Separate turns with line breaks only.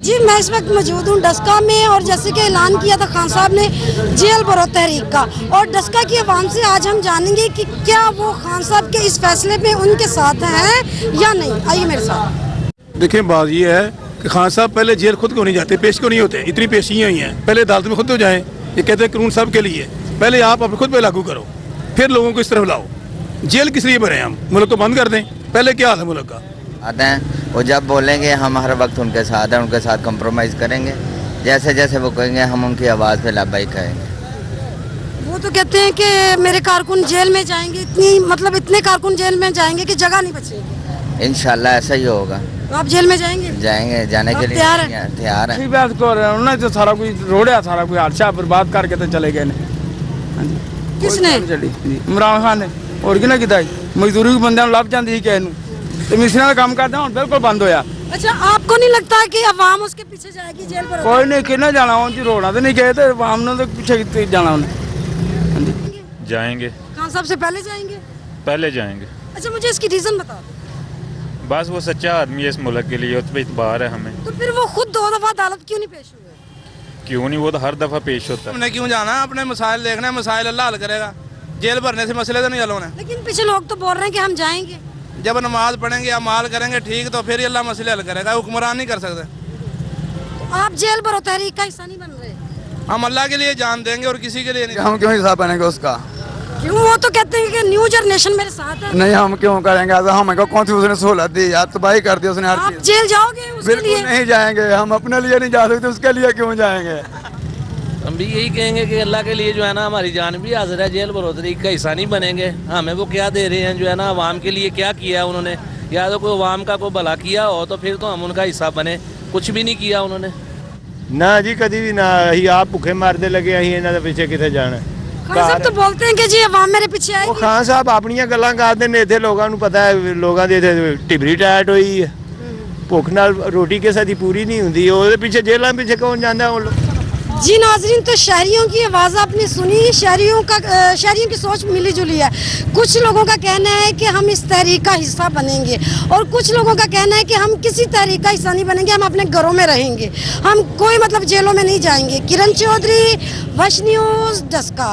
जी मैं इस वक्त मौजूद हूँ डस्का में, और जैसे कि ऐलान किया था खान साहब ने जेल भरो तहरीक का, और डस्का की आवाम से आज हम जानेंगे कि क्या वो खान साहब के इस फैसले में उनके साथ हैं या नहीं। आइए मेरे साथ।
देखिए बात ये है कि खान साहब पहले जेल खुद क्यों नहीं जाते, पेश क्यों नहीं होते, इतनी पेशियाँ हुई हैं, पहले अदालत में खुद तो जाएँ। ये कहते हैं कानून सब के लिए, पहले आप अपने खुद पे लागू करो, फिर लोगों को इस तरफ लाओ। जेल किस लिए भरे हम, मुल्क को बंद कर दें, पहले क्या हाल है मुल्क का।
आते हैं वो जब बोलेंगे हम हर वक्त उनके साथ हैं, उनके साथ कंप्रोमाइज़ करेंगे, जैसे जैसे वो कहेंगे हम उनकी आवाज़ पे लाबाई कहेंगे।
वो तो कहते हैं कि मेरे कारकुन जेल में जाएंगे, इतने कारकुन जेल में जाएंगे कि जगह नहीं बचेगी।
इंशाल्लाह ऐसा ही होगा।
तो आप जेल में जाएंगे?
जाएंगे, जाने के लिए तैयार हैं।
बात को उन्होंने तो सारा कुछ रोड़ा, सारा कुछ हादसा बर्बाद करके तो चले गए।
किसने?
इमरान खान ने। और किने किया मजदूरी के बंदे लभ जाती ही किसी तो मिस्त्रियों का काम करते हैं बिल्कुल बंद होया।
अच्छा, आपको नहीं लगता कि अवाम उसके पीछे जाएगी जेल पर?
कोई नहीं, किन्ने जाना उनकी रोना तो नहीं गए तो अवाम ने तो पीछे जाना उन्हें।
जाएंगे।
खान साहब से पहले जाएंगे?
पहले जाएंगे।
अच्छा, मुझे इसकी रीजन बता दो।
बस वो सच्चा आदमी है इस मुल्क के लिए, उस पर इतबार है हमें।
तो फिर वो खुद 2 दफा अदालत क्यों नहीं पेश हुए?
क्यों नहीं, वो तो हर दफा पेश होता है।
हमने क्यों जाना, अपने मसाइल देखना है, मसाइल अल्लाह हल करेगा, जेल भरने से मसले तो नहीं हल होने।
लेकिन पीछे लोग तो बोल रहे हैं कि हम जाएंगे।
जब नमाज पढ़ेंगे, अमाल करेंगे ठीक, तो फिर अल्लाह मसले हल करेगा, हुक्मरान नहीं कर सकते।
तो आप जेल भरो तहरीक का हिस्सा नहीं बन रहे?
हम अल्लाह के लिए जान देंगे और किसी के लिए नहीं।
हम क्यों हिस्सा बनेंगे उसका?
क्यों? वो तो कहते हैं कि न्यू जनरेशन मेरे साथ है।
नहीं, हम क्यों करेंगे ऐसा? हमें कौन सी उसने सहूलत दी यार, तबाही कर दी उसने हर
आप
चीज।
जेल जाओगे उसके
बिल्कुल
लिए?
नहीं जाएंगे, हम अपने लिए नहीं जा सकते, उसके लिए क्यों जाएंगे?
हम भी यही कहेंगे कि अल्लाह के लिए जो है ना हमारी जान भी हाजिर है, जेल भरो तहरीक का हिस्सा नहीं बनेंगे। हमें वो क्या दे रहे हैं जो है ना, अवाम के लिए क्या किया है उन्होंने, या तो कोई अवाम का कोई भला किया हो तो फिर तो हम उनका हिस्सा बने, कुछ भी नहीं किया उन्होंने
ना जी, कभी भी ना। ही आप भुखे मारते लगे, अं इन्हों के पीछे कितने जाना।
खान साहब तो बोलते हैं कि जी अवाम मेरे पीछे आएगी।
वो खान साहब अपनियां गल्लां करते हैं, इतने लोगों को पता है, लोगों की टिबरी टाइट हुई है, भुख नाल रोटी किसी की पूरी नहीं होंगी, वो पीछे जेलों पीछे कौन जाता है।
जी नाजरीन, तो शहरियों की आवाज़ आपने सुनी। शहरियों की सोच मिली जुली है। कुछ लोगों का कहना है कि हम इस तहरीक का हिस्सा बनेंगे, और कुछ लोगों का कहना है कि हम किसी तहरीक का हिस्सा नहीं बनेंगे, हम अपने घरों में रहेंगे, हम कोई जेलों में नहीं जाएंगे। किरण चौधरी, वश न्यूज़, डस्का।